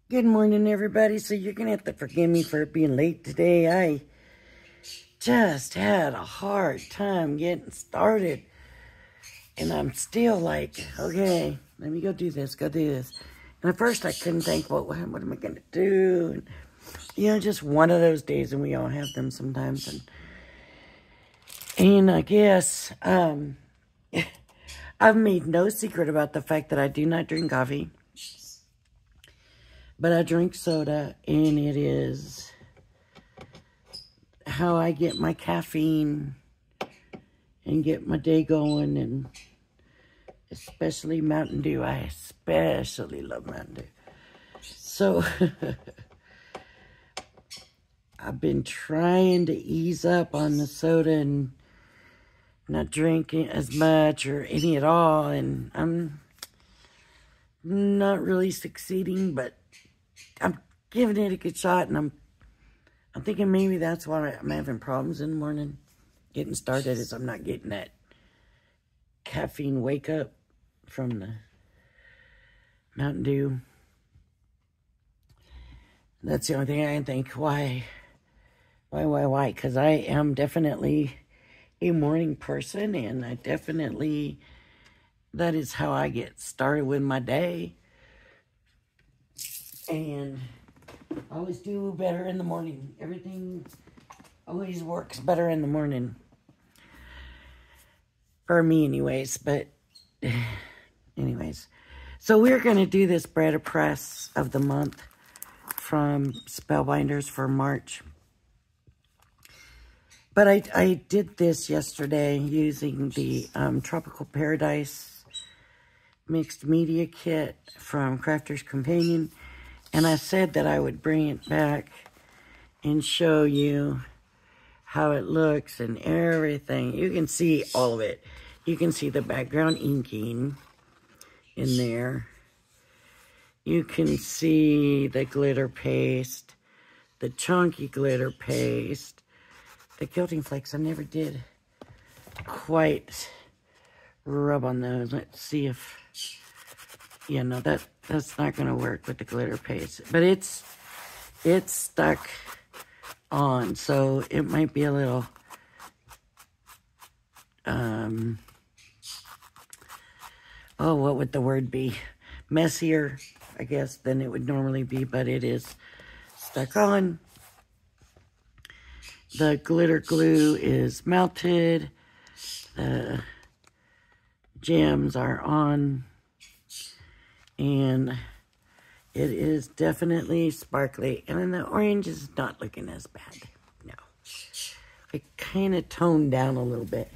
Good morning, everybody. So you're going to have to forgive me for being late today. I just had a hard time getting started. And I'm still like, okay, let me go do this, And at first I couldn't think, what am I going to do? And, just one of those days, and we all have them sometimes. And I guess I've made no secret about the fact that I do not drink coffee. But I drink soda, and it is how I get my caffeine and get my day going, and especially Mountain Dew. I especially love Mountain Dew. So, I've been trying to ease up on the soda and not drinking as much or any at all, and I'm not really succeeding, but I'm giving it a good shot, and I'm thinking maybe that's why I'm having problems in the morning getting started, is I'm not getting that caffeine wake up from the Mountain Dew. That's the only thing I can think. Why? Because I am definitely a morning person, and that is how I get started with my day. And I always do better in the morning. Everything always works better in the morning. For me anyways. But anyways. So we're going to do this BetterPress of the month from Spellbinders for March. But I did this yesterday using the Tropical Paradise Mixed Media Kit from Crafter's Companion. And I said that I would bring it back and show you how it looks and everything. You can see all of it. You can see the background inking in there. You can see the glitter paste, the chunky glitter paste, the quilting flakes. I never did quite rub on those. Let's see if... Yeah, no, that's not going to work with the glitter paste. But it's stuck on, so it might be a little, what would the word be? Messier, I guess, than it would normally be, but it is stuck on. The glitter glue is melted. The gems are on. And it is definitely sparkly. And then the orange is not looking as bad. No. It kind of toned down a little bit.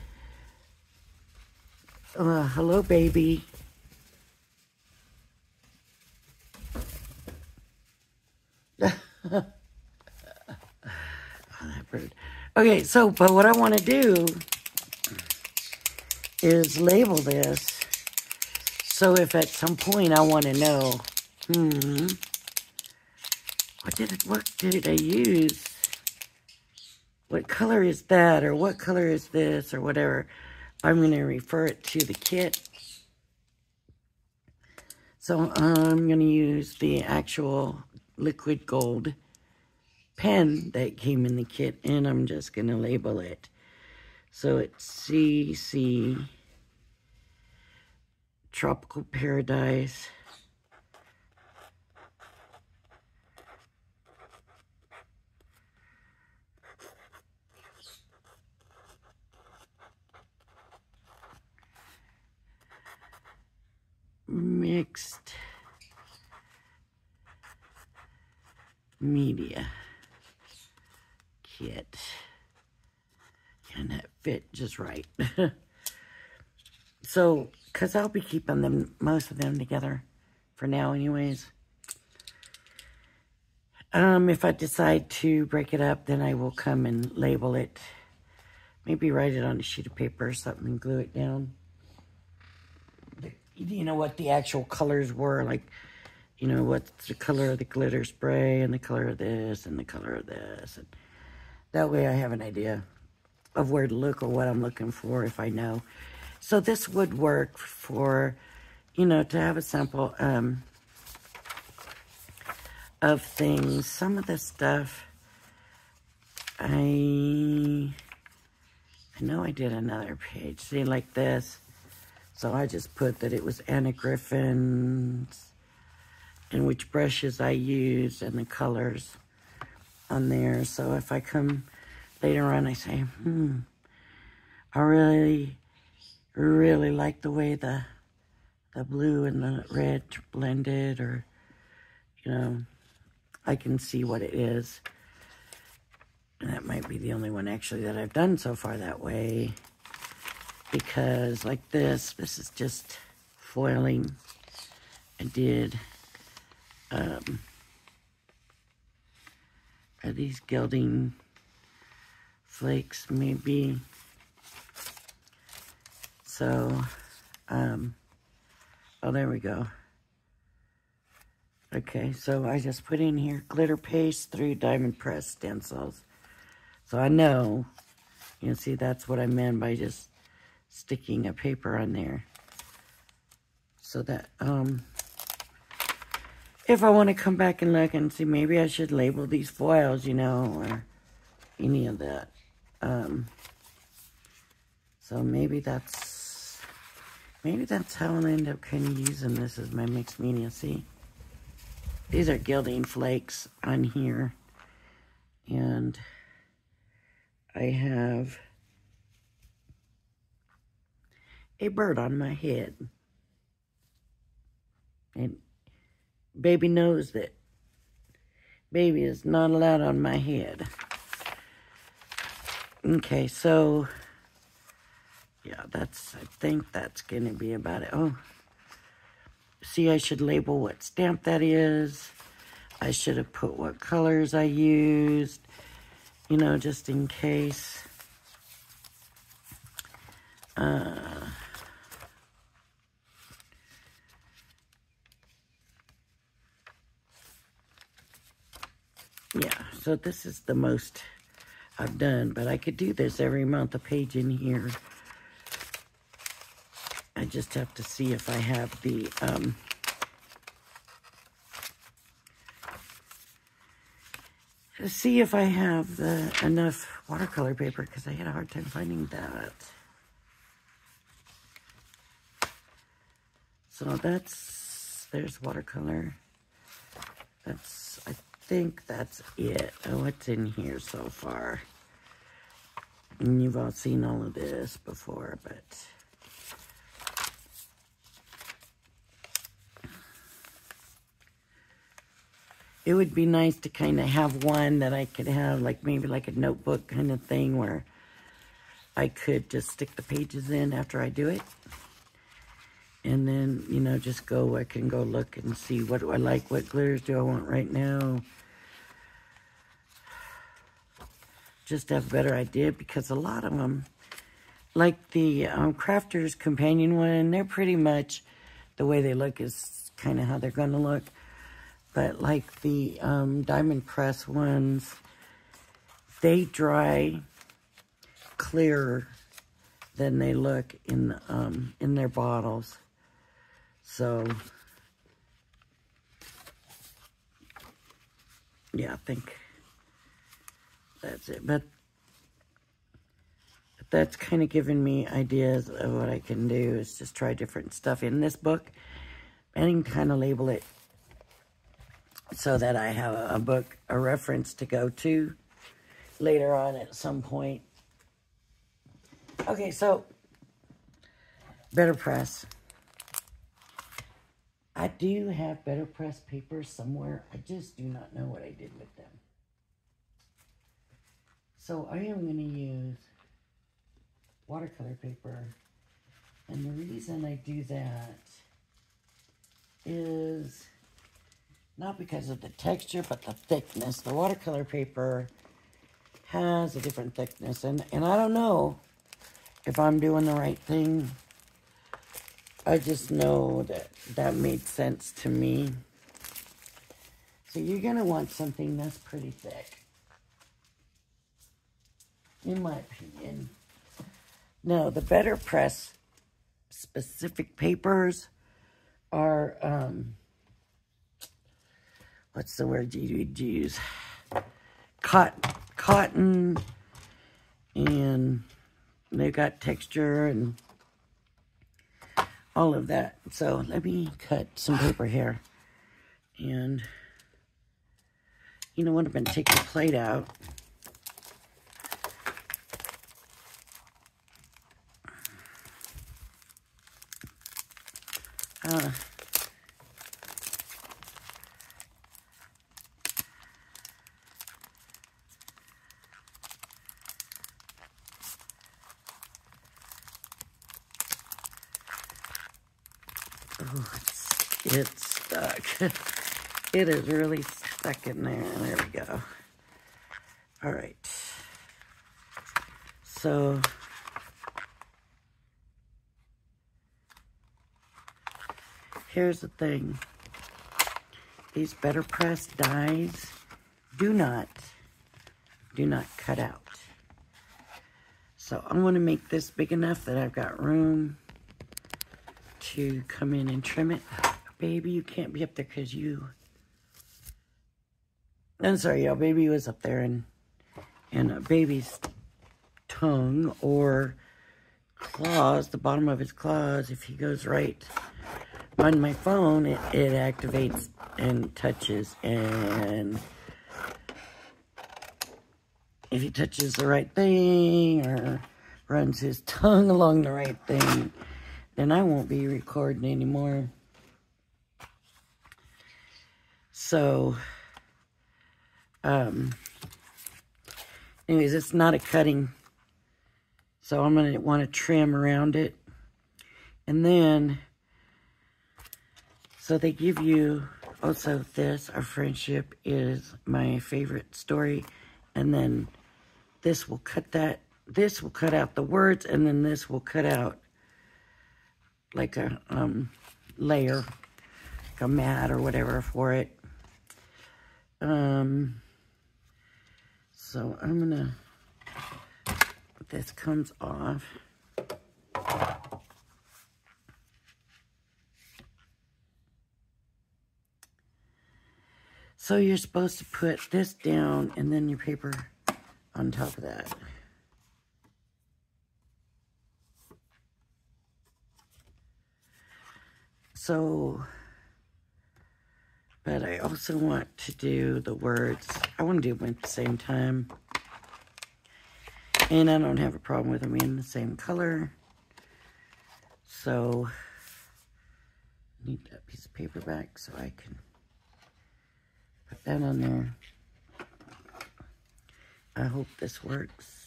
Hello, baby. Oh, that bird. Okay, so, but what I want to do is label this. So if at some point I want to know, what did I use? What color is that? Or what color is this? Or whatever. I'm going to refer it to the kit. So I'm going to use the actual liquid gold pen that came in the kit. And I'm just going to label it. So it's CC... Tropical Paradise. Mixed Media Kit. And that fit just right. So, because I'll be keeping them, most of them together for now anyways. If I decide to break it up, then I will come and label it. Maybe write it on a sheet of paper or something and glue it down. You know what the actual colors were, like, you know, what's the color of the glitter spray and the color of this and the color of this. And that way I have an idea of where to look or what I'm looking for if I know. So this would work for, you know, to have a sample. of things. Some of the stuff, I know I did another page. See, like this. So I just put that it was Anna Griffin's and which brushes I used and the colors on there. So if I come later on, I say, I really, really like the way the blue and the red blended, or, you know, I can see what it is. And that might be the only one actually that I've done so far that way. Because like this is just foiling. I did, are these gilding flakes maybe? So, oh, there we go. Okay, so I just put in here glitter paste through diamond press stencils. So I know, you know, see, that's what I meant by just sticking a paper on there. So that, if I want to come back and look and see, maybe I should label these foils, you know, or any of that. So maybe that's how I'll end up kind of using this as my mixed media. See, these are gilding flakes on here, and I have a bird on my head, and baby knows that baby is not allowed on my head. Okay, so yeah, I think that's going to be about it. Oh, see, I should label what stamp that is. I should have put what colors I used, you know, just in case. Yeah, so this is the most I've done, but I could do this every month, a page in here. I just have to see if I have the, enough watercolor paper, because I had a hard time finding that. So there's watercolor. I think that's it. Oh, what's in here so far? And you've all seen all of this before, but it would be nice to kind of have one that I could have, like maybe like a notebook kind of thing where I could just stick the pages in after I do it. And then, you know, just I can go look and see what do I like, what glitters do I want right now. Just to have a better idea, because a lot of them, like the Crafter's Companion one, they're pretty much, the way they look is kind of how they're going to look. But like the Diamond Press ones, they dry clearer than they look in their bottles. So, yeah, I think that's it. But that's kind of given me ideas of what I can do, is just try different stuff in this book and kind of label it so that I have a book, a reference to go to later on at some point. Okay, so BetterPress. I do have BetterPress papers somewhere. I just do not know what I did with them. So I am going to use watercolor paper. And the reason I do that is not because of the texture, but the thickness. The watercolor paper has a different thickness. And I don't know if I'm doing the right thing. I just know that made sense to me. So you're going to want something that's pretty thick, in my opinion. Now, the BetterPress specific papers are, what's the word you would use? Cotton, and they've got texture and all of that. So let me cut some paper here. And you know what? I'm going to take the plate out. Oh, it's stuck. It is really stuck in there. There we go. All right. So here's the thing. These BetterPress dies do not cut out. So I'm going to make this big enough that I've got room to come in and trim it. Baby, you can't be up there because you... I'm sorry, y'all. Baby was up there, and baby's tongue or claws, the bottom of his claws, if he goes right on my phone, it activates and touches, and if he touches the right thing or runs his tongue along the right thing, then I won't be recording anymore. So, anyways, it's not a cutting, so I'm going to want to trim around it. And then, so they give you also this, Our Friendship Is My Favorite Story, and then this will cut that, this will cut out the words, and then this will cut out like a layer, like a mat or whatever for it. So I'm gonna, this comes off. So you're supposed to put this down and then your paper on top of that. So, but I also want to do the words. I want to do them at the same time. And I don't have a problem with them being the same color. So, I need that piece of paper back so I can put that on there. I hope this works.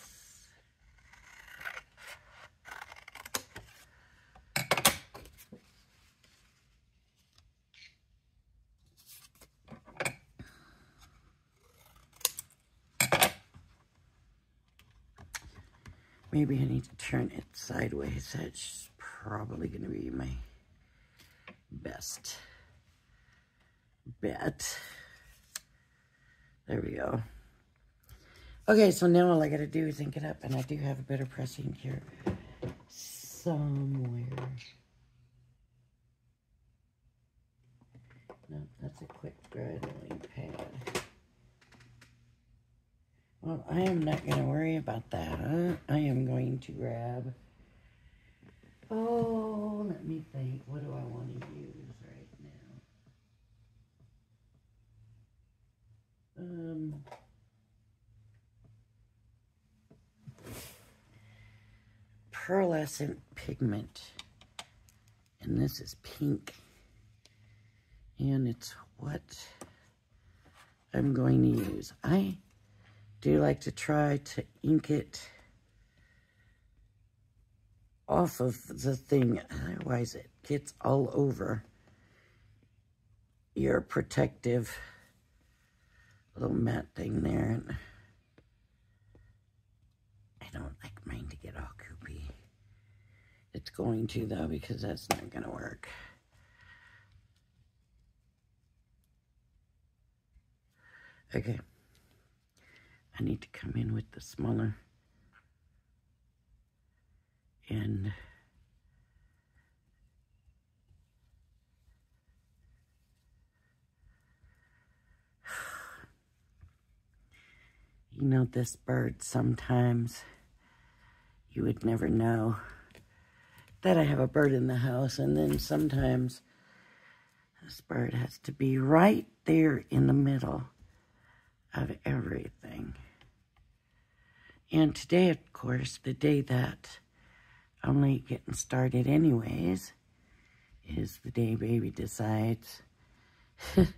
Maybe I need to turn it sideways. That's probably going to be my best bet. There we go. Okay, so now all I got to do is ink it up, and I do have a BetterPress ink here somewhere. No, that's a quick graduating pad. Well, I am not going to worry about that. I am going to grab... Oh, let me think. What do I want to use right now? Pearlescent pigment. And this is pink. And it's what I'm going to use. I do like to try to ink it off of the thing, otherwise it gets all over your protective little matte thing there. And I don't like mine to get all goopy. It's going to though, because that's not going to work. Okay. I need to come in with the smaller and You know, this bird, sometimes you would never know that I have a bird in the house, and then sometimes this bird has to be right there in the middle of everything. And today, of course, the day that I'm late getting started anyways, is the day baby decides that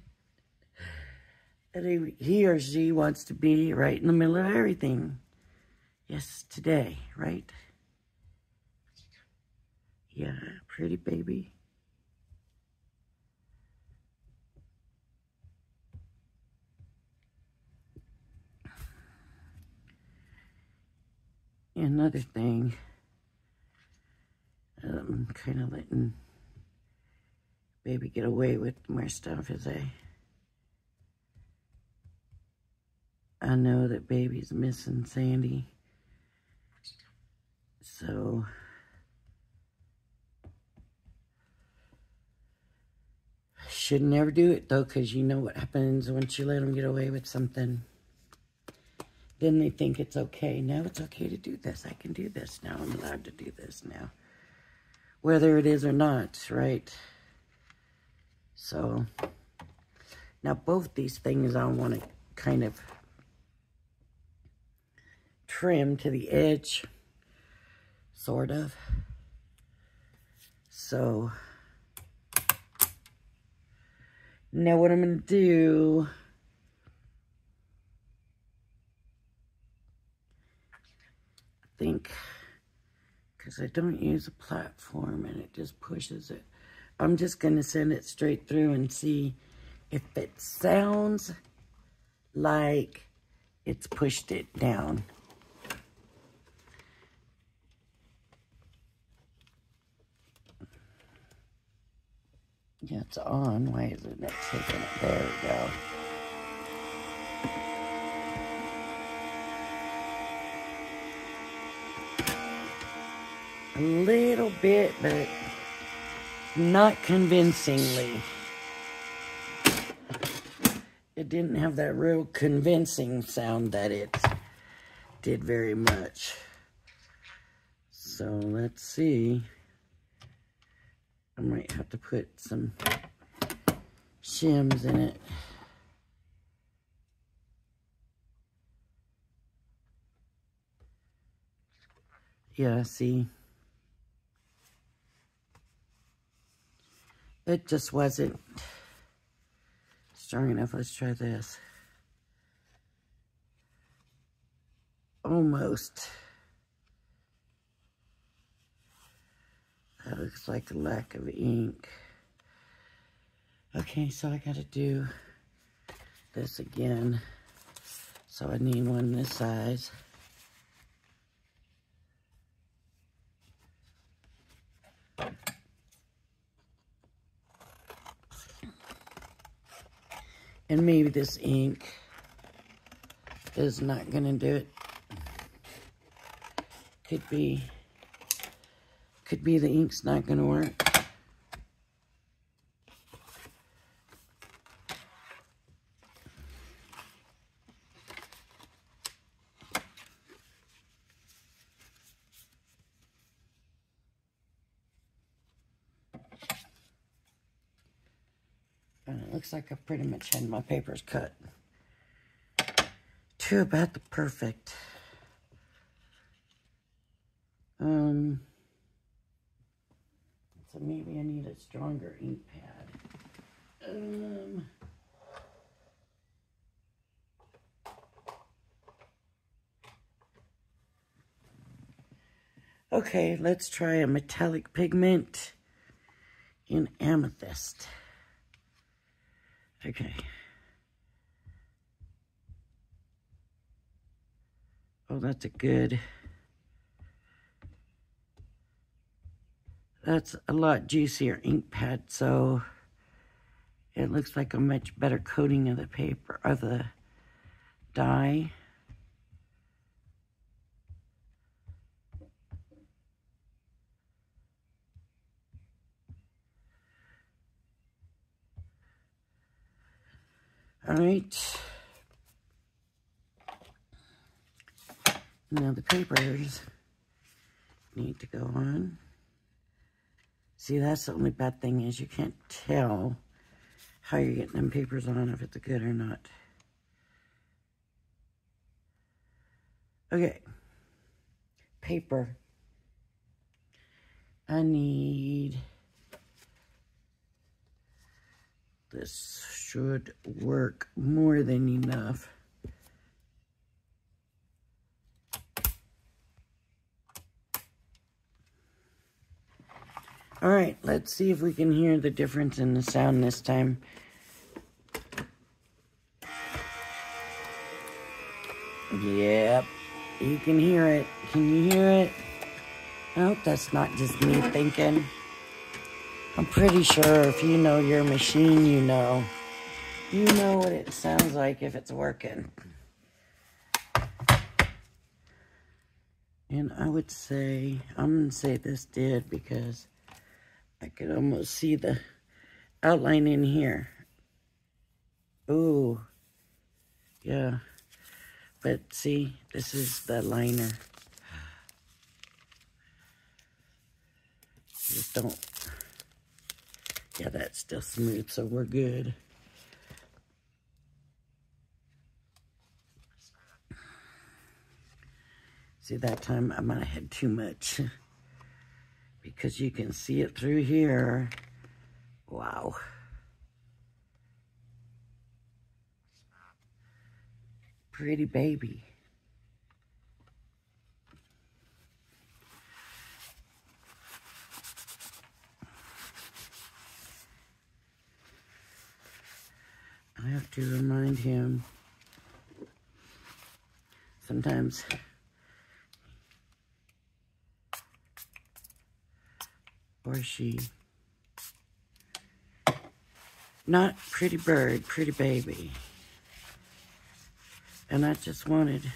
he or she wants to be right in the middle of everything. Yes, today, right? Yeah, pretty baby. Another thing, kind of letting baby get away with more stuff is I know that baby's missing Sandy. So should never do it though, because you know what happens once you let them get away with something. Then they think it's okay. Now it's okay to do this. I can do this now. I'm allowed to do this now. Whether it is or not, right? So, now both these things I want to kind of trim to the edge, sort of. So, now what I'm going to do, I think, because I don't use a platform and it just pushes it, I'm just going to send it straight through and see if it sounds like it's pushed it down. Yeah, it's on. Why isn't it taking it? There we go. A little bit, but not convincingly. It didn't have that real convincing sound that it did very much. So let's see. I might have to put some shims in it. Yeah, see. It just wasn't strong enough. Let's try this. Almost. That looks like a lack of ink. Okay, so I gotta do this again. So I need one this size. And maybe this ink is not gonna do it. Could be the ink's not gonna work. And it looks like I've pretty much had my papers cut to about the perfect. So maybe I need a stronger ink pad. Okay, let's try a metallic pigment in amethyst. Okay. Oh, that's a lot juicier ink pad, so it looks like a much better coating of the paper, of the dye. All right. Now the papers need to go on. See, that's the only bad thing is you can't tell how you're getting them papers on, if it's good or not. Okay. Paper. I need... This should work more than enough. All right, let's see if we can hear the difference in the sound this time. Yep, you can hear it. Can you hear it? I hope that's not just me thinking. I'm pretty sure if you know your machine, you know what it sounds like if it's working. And I would say, I'm going to say this did because I could almost see the outline in here. Ooh, yeah. But see, this is the liner. Just don't. Yeah, that's still smooth, so we're good. See, that time I might have had too much. Because you can see it through here. Wow. Pretty baby. I have to remind him sometimes. Or she. Not pretty bird, pretty baby. And I just wanted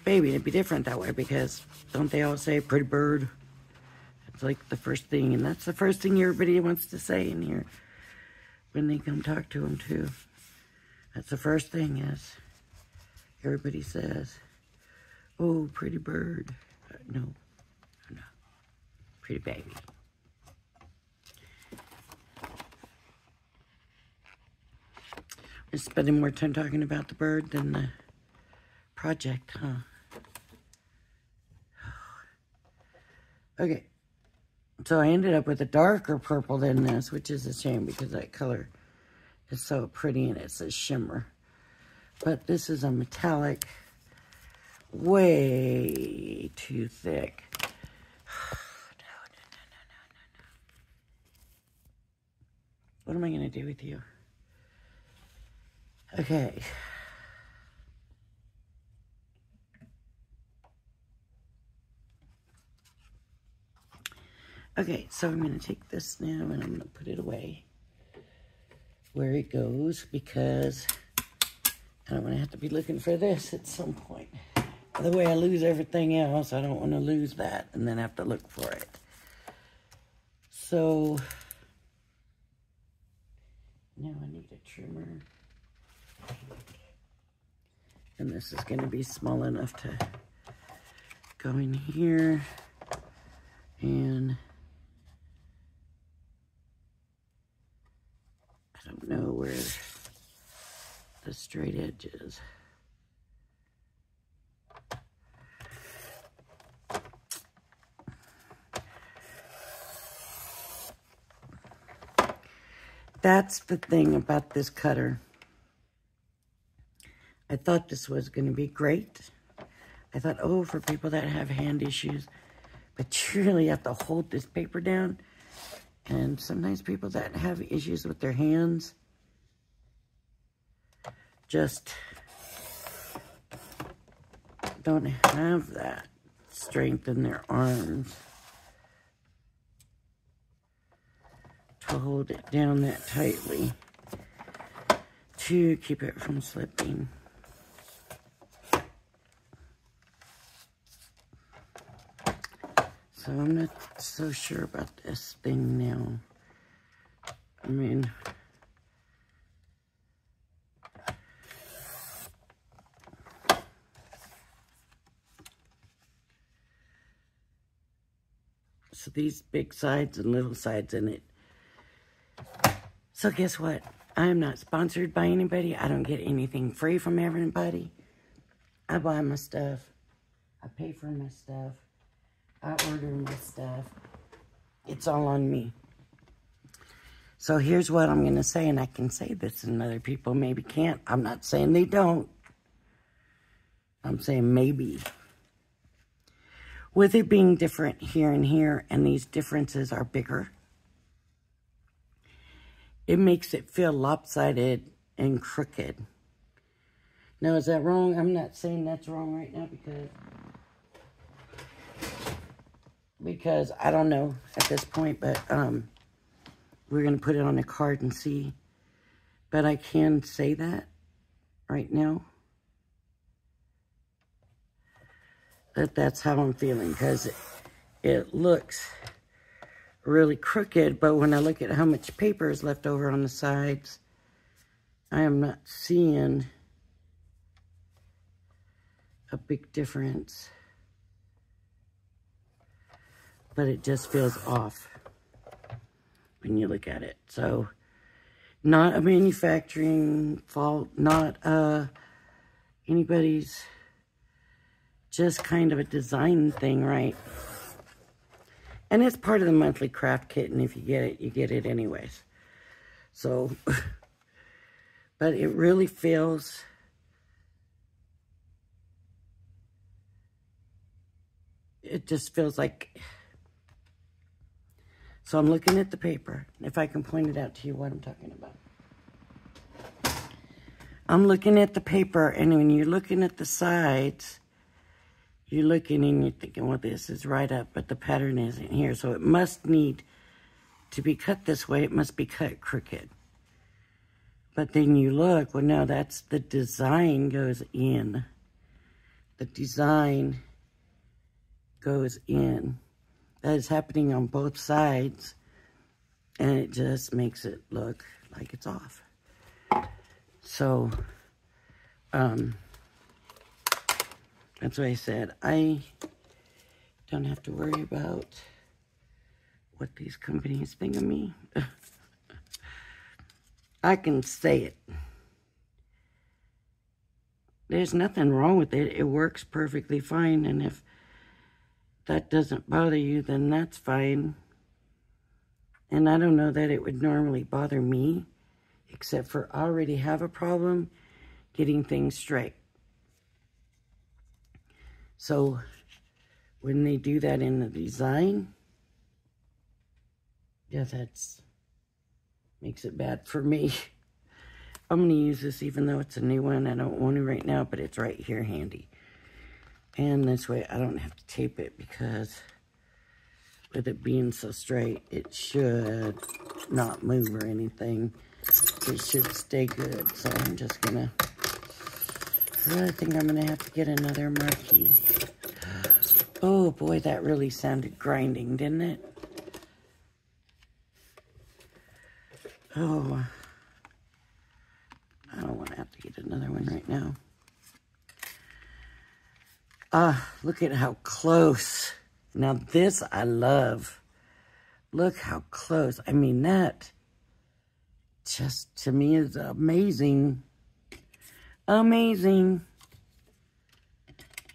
baby to be different that way because don't they all say pretty bird? It's like the first thing, and that's the first thing everybody wants to say in here when they come talk to them too. That's the first thing is everybody says, oh, pretty bird. No, pretty baby. We're spending more time talking about the bird than the project, huh? Okay, so I ended up with a darker purple than this, which is a shame because that color is so pretty and it's a shimmer. But this is a metallic, way too thick. No. What am I going to do with you? Okay. Okay, so I'm going to take this now and I'm going to put it away where it goes because I don't want to have to be looking for this at some point. The way I lose everything else, I don't want to lose that and then have to look for it. So, now I need a trimmer. And this is going to be small enough to go in here and I don't know where the straight edge is. That's the thing about this cutter. I thought this was going to be great. I thought, oh, for people that have hand issues, but you really have to hold this paper down. And sometimes people that have issues with their hands just don't have that strength in their arms to hold it down that tightly to keep it from slipping. So I'm not so sure about this thing now. I mean, So these big sides and little sides in it. So guess what? I'm not sponsored by anybody. I don't get anything free from everybody. I buy my stuff. I pay for my stuff. I order my stuff. It's all on me. So here's what I'm going to say, and I can say this, and other people maybe can't. I'm not saying they don't. I'm saying maybe. With it being different here and here, and these differences are bigger, it makes it feel lopsided and crooked. Now, is that wrong? I'm not saying that's wrong right now because I don't know at this point, but we're going to put it on a card and see. But I can say that right now. That's how I'm feeling, because it looks really crooked, but when I look at how much paper is left over on the sides, I am not seeing a big difference. But it just feels off when you look at it. So, not a manufacturing fault, not anybody's, just kind of a design thing, right? And it's part of the monthly craft kit, and if you get it anyways. So, but it really feels, it just feels like, so I'm looking at the paper, if I can point it out to you what I'm talking about. I'm looking at the paper, and when you're looking at the sides, you're looking and you're thinking, well, this is right up, but the pattern isn't here. So it must need to be cut this way. It must be cut crooked. But then you look, well, no, that's the design goes in. The design goes in. That is happening on both sides. And it just makes it look like it's off. So, that's why I said I don't have to worry about what these companies think of me. I can say it. There's nothing wrong with it. It works perfectly fine. And if that doesn't bother you, then that's fine. And I don't know that it would normally bother me, except for I already have a problem getting things straight. So when they do that in the design, yeah, that's makes it bad for me. I'm going to use this even though it's a new one. I don't want to right now, but it's right here handy. And this way I don't have to tape it, because with it being so straight, it should not move or anything. It should stay good. So I'm just going to, I think I'm going to have to get another marquee. Oh boy, that really sounded grinding, didn't it? Oh, I don't want to have to get another one right now. Look at how close. Now this I love. Look how close. I mean, that just to me is amazing. Amazing.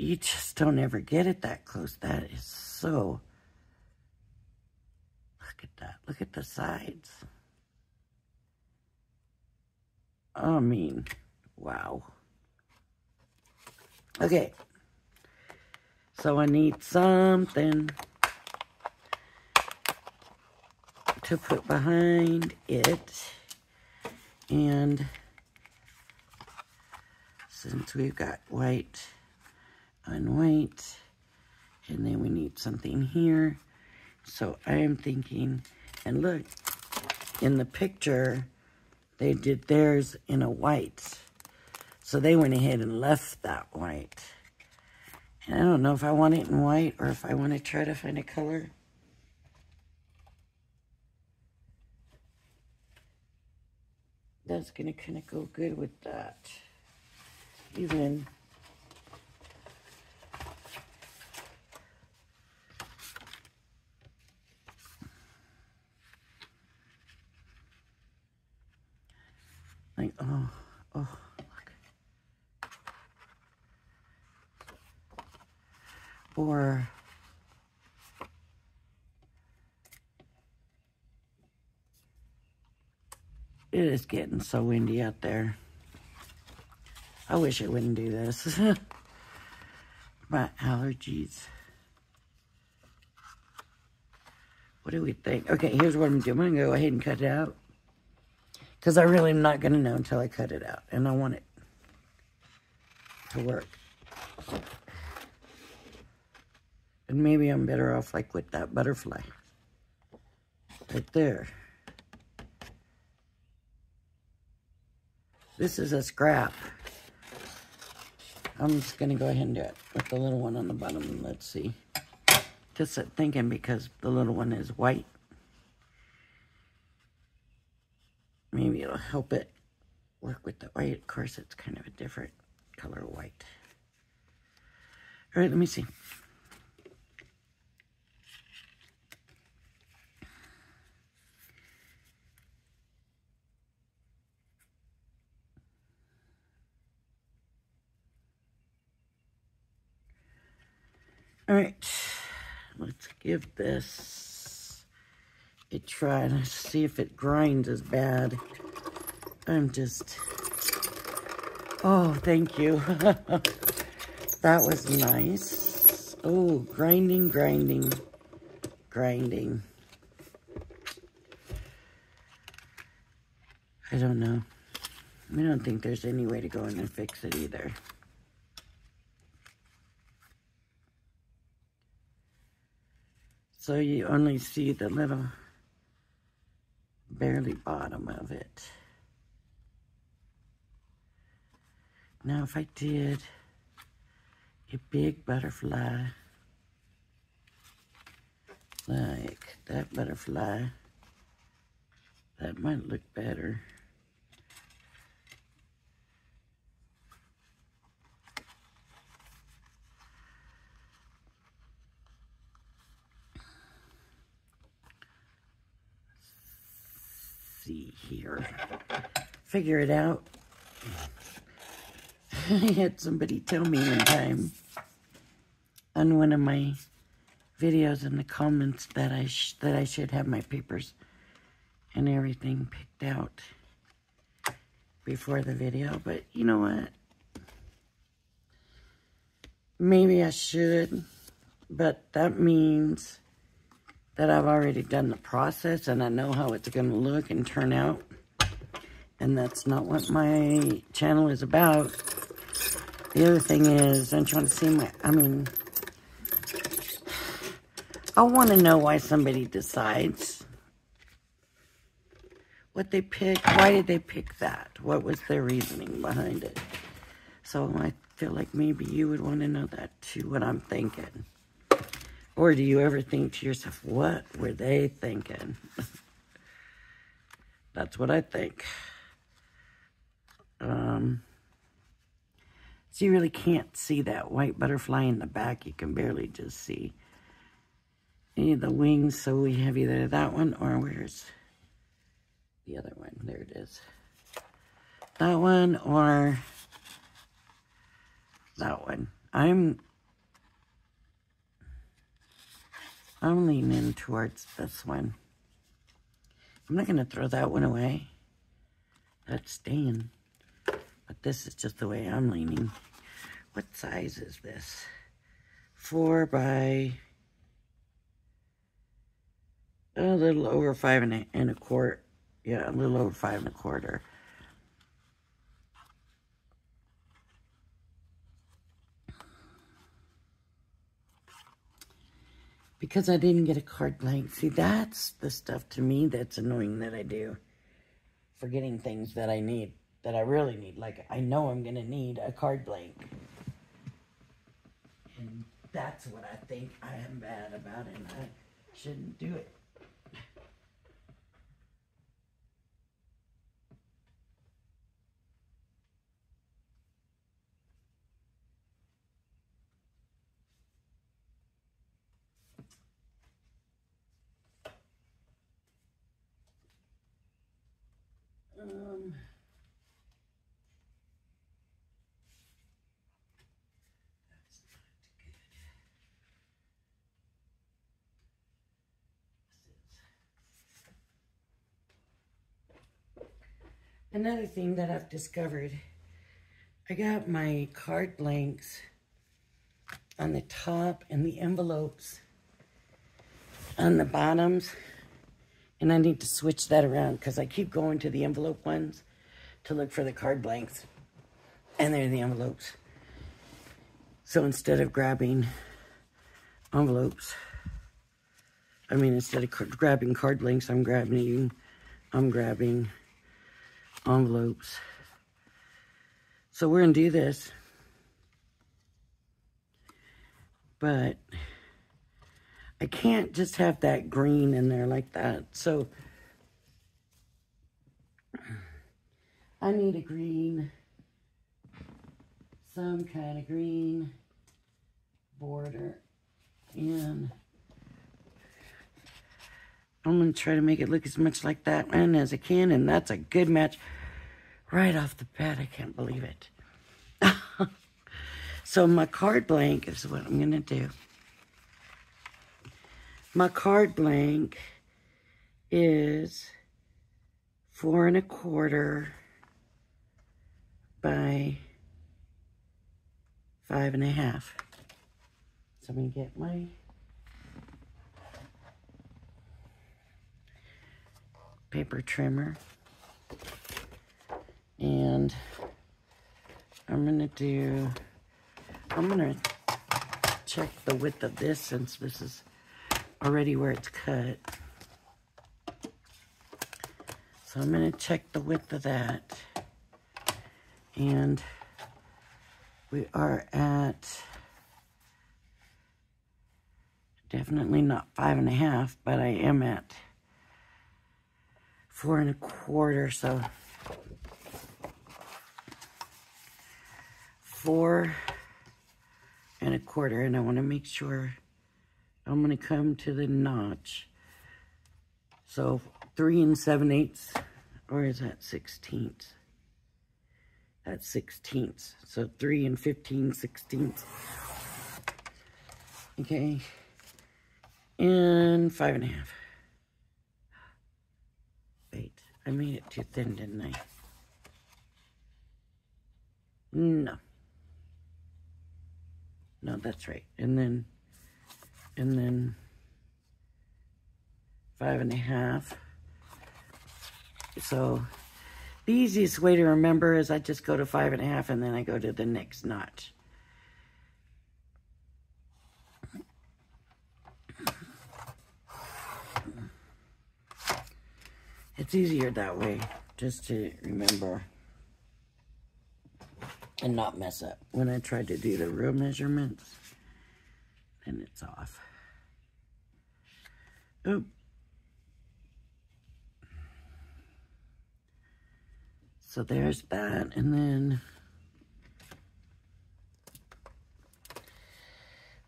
You just don't ever get it that close. That is so. Look at that. Look at the sides. I mean, wow. Okay. So I need something to put behind it. And since we've got white on white, and then we need something here. So I am thinking, and look, in the picture, they did theirs in a white. So they went ahead and left that white. And I don't know if I want it in white or if I want to try to find a color. That's going to kind of go good with that. Even for it is getting so windy out there. I wish it wouldn't do this. My allergies. What do we think? Okay, here's what I'm doing. I'm going to go ahead and cut it out. Because I really am not going to know until I cut it out. And I want it to work. And maybe I'm better off like with that butterfly. Right there. This is a scrap. I'm just going to go ahead and do it with the little one on the bottom. Let's see. Just thinking because the little one is white. Maybe it'll help it work with the white. Of course, it's kind of a different color of white. All right, let me see. All right, let's give this a try. Let's see if it grinds as bad. I'm just, oh, thank you. That was nice. Oh, grinding, grinding, grinding. I don't know. I don't think there's any way to go in and fix it either. So you only see the little, barely bottom of it. Now if I did a big butterfly, like that butterfly, that might look better. See here. Figure it out. I had somebody tell me one time on one of my videos in the comments that I should have my papers and everything picked out before the video, but you know what? Maybe I should, but that means that I've already done the process and I know how it's going to look and turn out. And that's not what my channel is about. The other thing is, I'm trying to see my, I want to know why somebody decides what they pick. Why did they pick that? What was their reasoning behind it? So I feel like maybe you would want to know that too, what I'm thinking. Or do you ever think to yourself, what were they thinking? That's what I think. So you really can't see that white butterfly in the back. You can barely just see any of the wings. So we have either that one or where's the other one? There it is. That one or that one. I'm leaning towards this one. I'm not going to throw that one away. That's staying. But this is just the way I'm leaning. What size is this? 4 by a little over 5 and a quarter. Yeah, a little over 5 and a quarter. Because I didn't get a card blank. See, that's the stuff to me that's annoying that I do. Forgetting things that I need, that I really need. Like, I know I'm going to need a card blank. And that's what I think I am bad about, and I shouldn't do it. That's not good. Another thing that I've discovered, I got my card blanks on the top and the envelopes on the bottoms, and I need to switch that around because I keep going to the envelope ones to look for the card blanks, and they're the envelopes. So instead of grabbing envelopes, instead of grabbing card blanks, I'm grabbing envelopes. So we're gonna do this, but I can't just have that green in there like that. So I need a green, some kind of green border, and I'm going to try to make it look as much like that one as I can, and that's a good match right off the bat. I can't believe it. So my card blank is what I'm going to do. My card blank is 4 1/4 by 5 1/2. So I'm going to get my paper trimmer, and I'm going to check the width of this since this is already where it's cut. So I'm going to check the width of that, and we are at definitely not 5 1/2, but I am at 4 1/4, so 4 1/4, and I want to make sure I'm going to come to the notch. So 3 7/8, or is that 16ths? That's 16ths. So 3 15/16. Okay, and 5 1/2. Wait, I made it too thin, didn't I? No, that's right. And then 5 1/2. So the easiest way to remember is I just go to 5 1/2 and then I go to the next notch. It's easier that way, just to remember and not mess up. When I try to do the real measurements, then it's off. Oop. So there's that, and then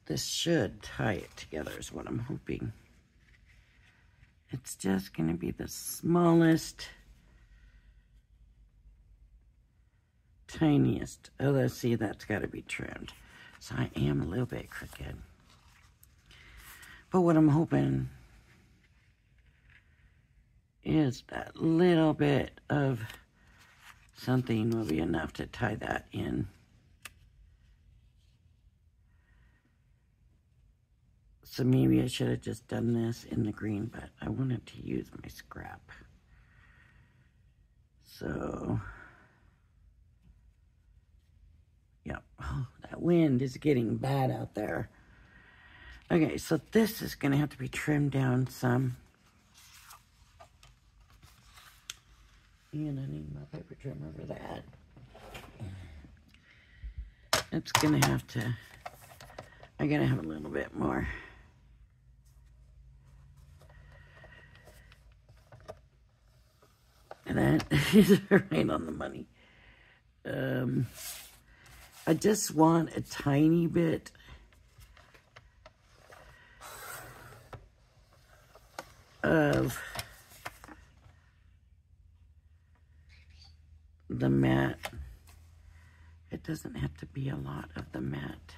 this should tie it together is what I'm hoping. It's just going to be the smallest, tiniest. Oh, let's see, that's got to be trimmed. So I am a little bit crooked. But what I'm hoping is that little bit of something will be enough to tie that in. So maybe I should have just done this in the green, but I wanted to use my scrap. So, yeah. Oh, that wind is getting bad out there. Okay, so this is going to have to be trimmed down some. And I need my paper trimmer for that. It's going to have to, I got to have a little bit more. And that is right on the money. I just want a tiny bit of the mat. It doesn't have to be a lot of the mat.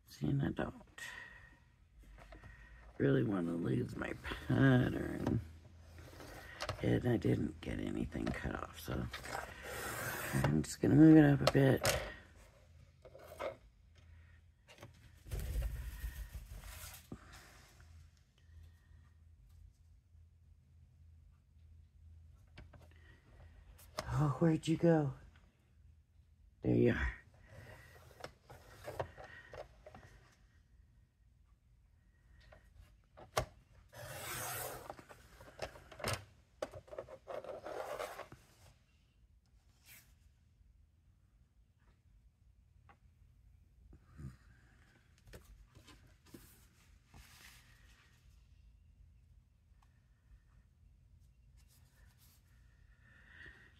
See, and I don't. really want to lose my pattern. And I didn't get anything cut off, so I'm just going to move it up a bit. Oh, where'd you go? There you are.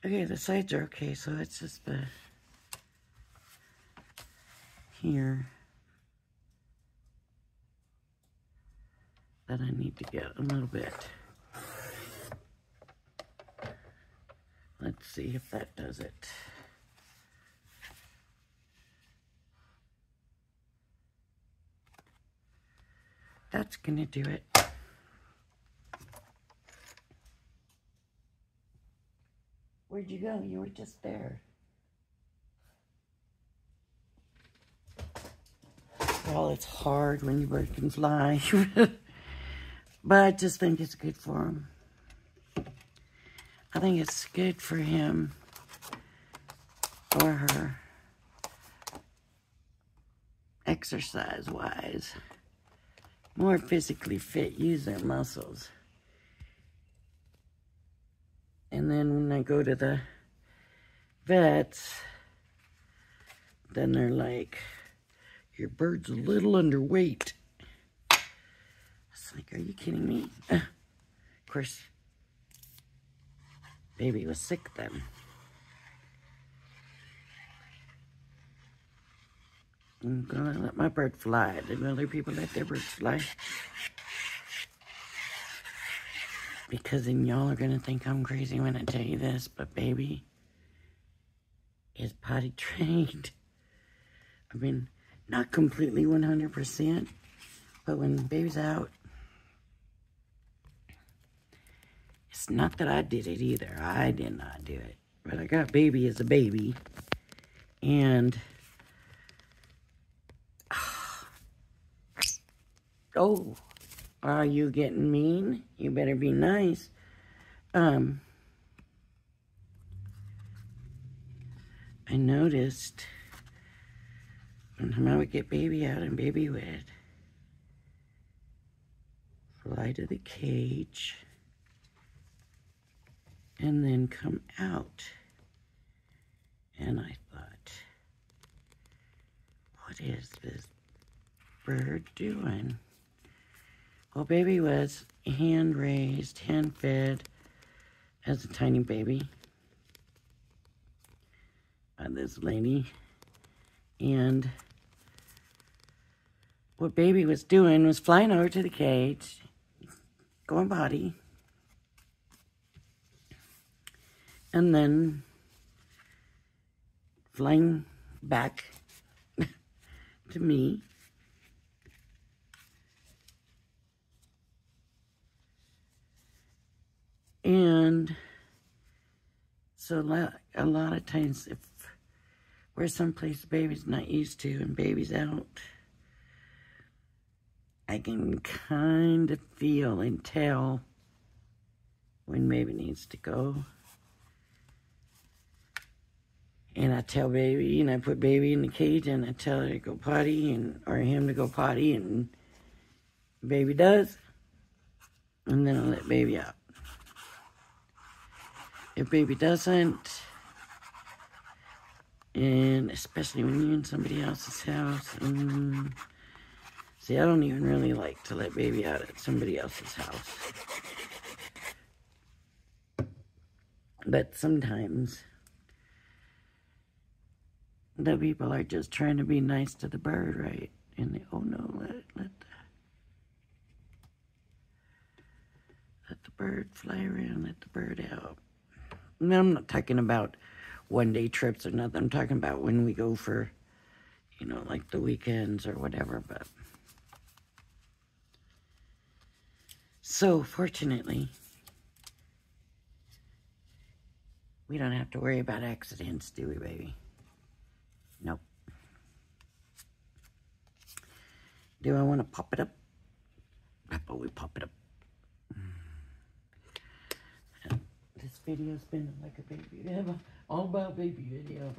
Okay, the sides are okay, so it's just the here that I need to get a little bit. Let's see if that does it. That's gonna do it. Where'd you go? You were just there. Well, it's hard when your bird can fly. But I just think it's good for him. I think it's good for him or her, exercise-wise. More physically fit, use their muscles. And then when I go to the vets, then they're like, your bird's a little underweight. It's like, are you kidding me? Of course, baby was sick then. I'm gonna let my bird fly. Did other people let their birds fly? Because then y'all are gonna think I'm crazy when I tell you this, but baby is potty trained. I mean, not completely 100%, but when baby's out, it's not that I did it either. I did not do it. But I got baby as a baby. And, oh, are you getting mean? You better be nice. I noticed when I would get baby out and baby would fly to the cage and then come out. And I thought, what is this bird doing? Well, baby was hand-raised, hand-fed as a tiny baby by this lady. And what baby was doing was flying over to the cage, going potty, and then flying back to me. And so a lot of times if we're someplace the baby's not used to and baby's out, I can kind of feel and tell when baby needs to go. And I tell baby, and I put baby in the cage, and I tell her to go potty, or him to go potty, and baby does. And then I let baby out. If baby doesn't, and especially when you're in somebody else's house, see, I don't even really like to let baby out at somebody else's house. But sometimes the people are just trying to be nice to the bird, right? And they, oh no, let the bird fly around, let the bird out. And I'm not talking about one-day trips or nothing. I'm talking about when we go for, you know, like the weekends or whatever, but So, fortunately, we don't have to worry about accidents, do we, baby? Nope. Do I want to pop it up? How about we pop it up? This video's been like a baby, all about baby video.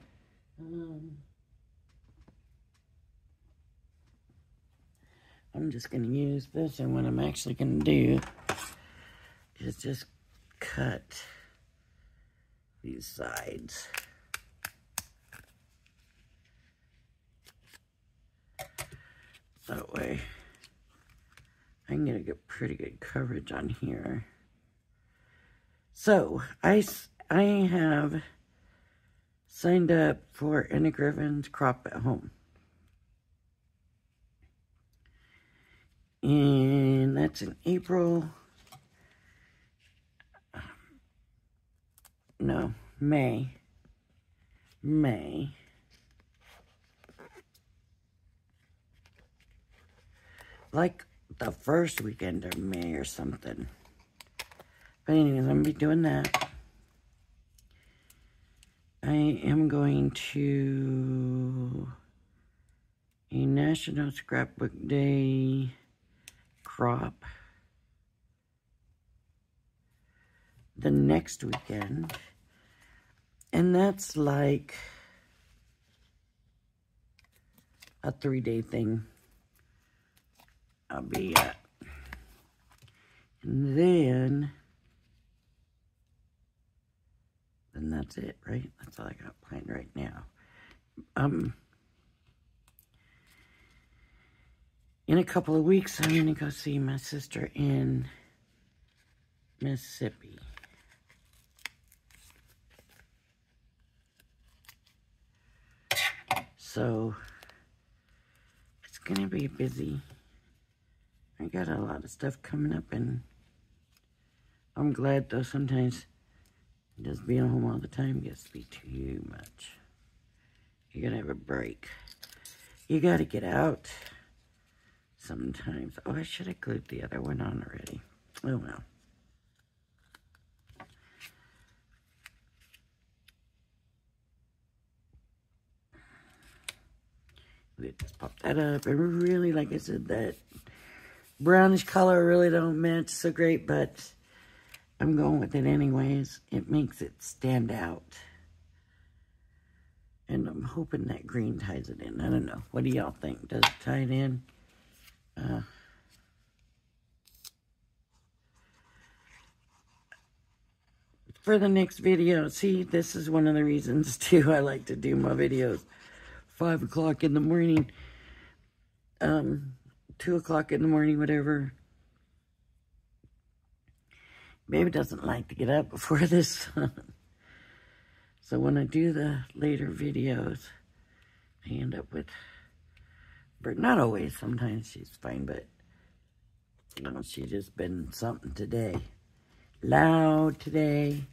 I'm just going to use this, and what I'm actually going to do is just cut these sides. That way I can get a pretty good coverage on here. So I have signed up for Anna Griffin's Crop at Home. And that's in April. No, May. Like the first weekend of May or something. But anyways, I'm going to be doing that. I am going to a National Scrapbook Day crop the next weekend. And that's like a 3-day thing I'll be at. And then that's it, right? That's all I got planned right now. In a couple of weeks, I'm going to go see my sister in Mississippi. So, it's going to be busy. I got a lot of stuff coming up, and I'm glad, though, sometimes just being home all the time gets to be too much. You got to have a break. You got to get out sometimes. Oh, I should have glued the other one on already. Oh, well. We just pop that up. And really, like I said, that brownish color really don't match so great, but I'm going with it anyways. It makes it stand out. And I'm hoping that green ties it in. I don't know. What do y'all think? Does it tie it in? For the next video, see, this is one of the reasons, too, I like to do my videos 5 o'clock in the morning, 2 o'clock in the morning, whatever. Baby doesn't like to get up before this. So when I do the later videos, I end up with, not always, sometimes she's fine, but, you know, she's just been something today. Loud today.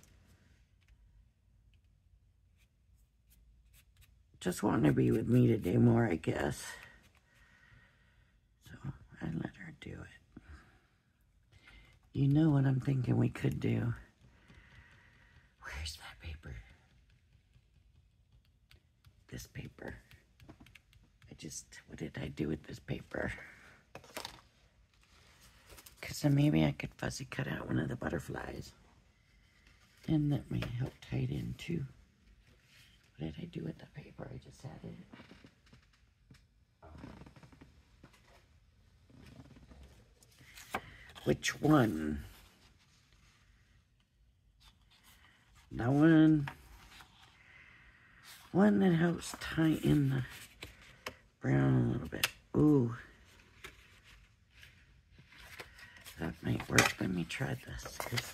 Just wanting to be with me today more, I guess. So I let her do it. You know what I'm thinking we could do? Where's that paper? This paper. What did I do with this paper? Because then maybe I could fussy cut out one of the butterflies. And that may help tie it in too. What did I do with the paper? I just had it. Which one? That one. One that helps tie in the brown a little bit. Ooh. That might work. Let me try this, because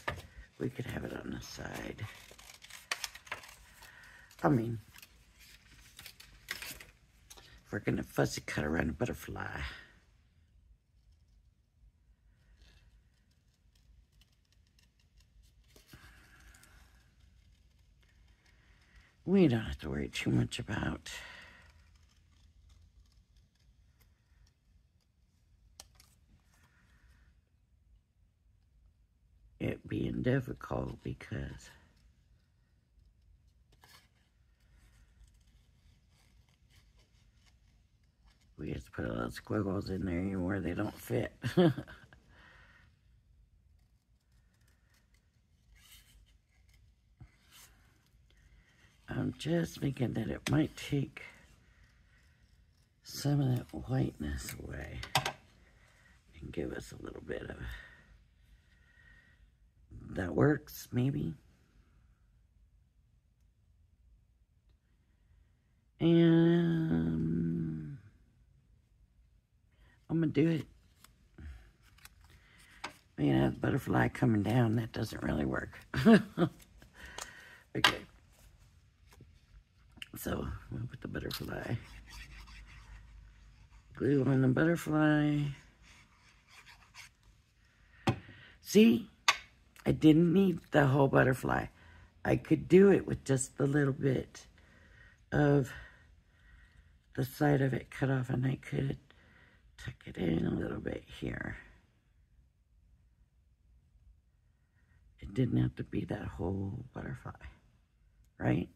we could have it on the side. I mean, if we're going to fussy cut around a butterfly. We don't have to worry too much about it being difficult because we just put a lot of squiggles in there where they don't fit. I'm just thinking that it might take some of that whiteness away and give us a little bit of, that works maybe. And I'm gonna do it. You know, the butterfly coming down, that doesn't really work. Okay. So, we'll put the butterfly. Glue on the butterfly. See? I didn't need the whole butterfly. I could do it with just a little bit of the side of it cut off, and I could tuck it in a little bit here. It didn't have to be that whole butterfly, right?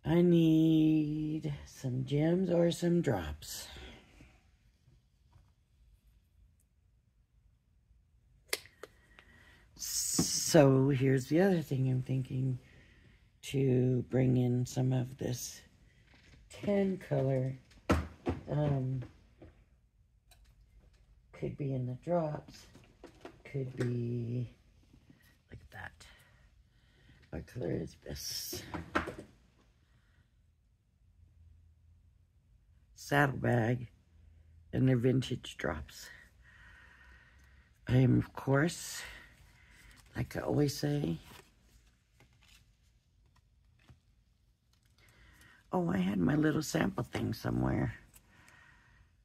I need some gems or some drops. So here's the other thing I'm thinking, to bring in some of this tan color. Could be in the drops, could be like that. What color is this? Saddlebag, and they're vintage drops. I am, of course, like I always say, oh, I had my little sample thing somewhere.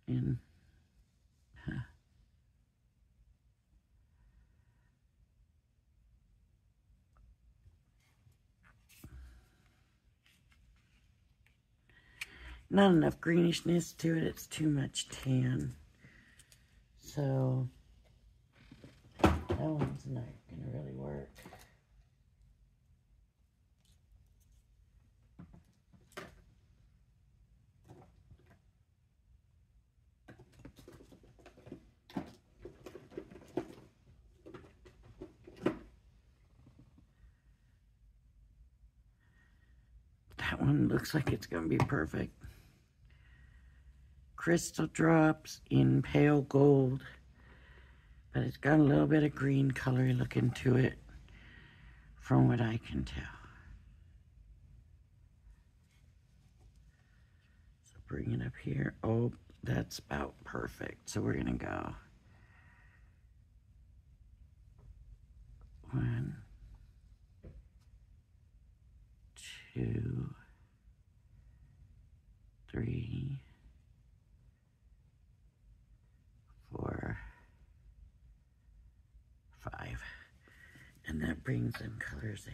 And not enough greenishness to it. It's too much tan. So that one's not going to really work. That one looks like it's going to be perfect. Crystal drops in pale gold, but it's got a little bit of green color looking to it from what I can tell. So bring it up here. Oh, that's about perfect. So we're going to go 1, 2, 3, 4, 5. And that brings them colors in.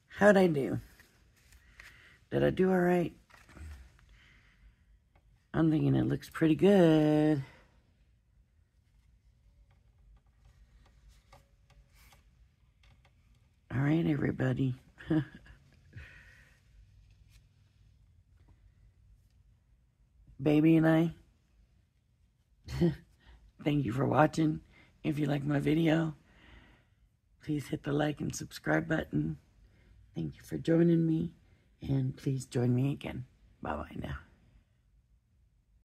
How'd I do? Did I do all right? I'm thinking it looks pretty good. All right, everybody. Baby and I, thank you for watching. If you like my video, please hit the like and subscribe button. Thank you for joining me, and please join me again. Bye-bye now.